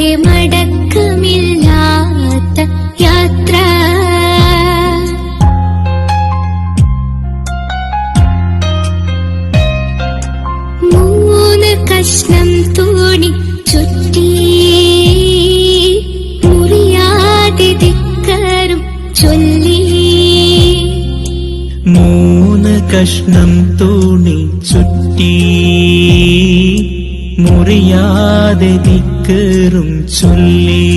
വരെ മടക്കമില്ലാത്ത യാത്ര. മൂന്ന് കഷ്ണം തുണി ചുറ്റി മുറിയാതെ ധിക്കാരം ചൊല്ലി. മൂന്ന് കഷ്ണം തുണി ചുറ്റി മുറിയാതെ ധിക്കാരം ചൊല്ലി.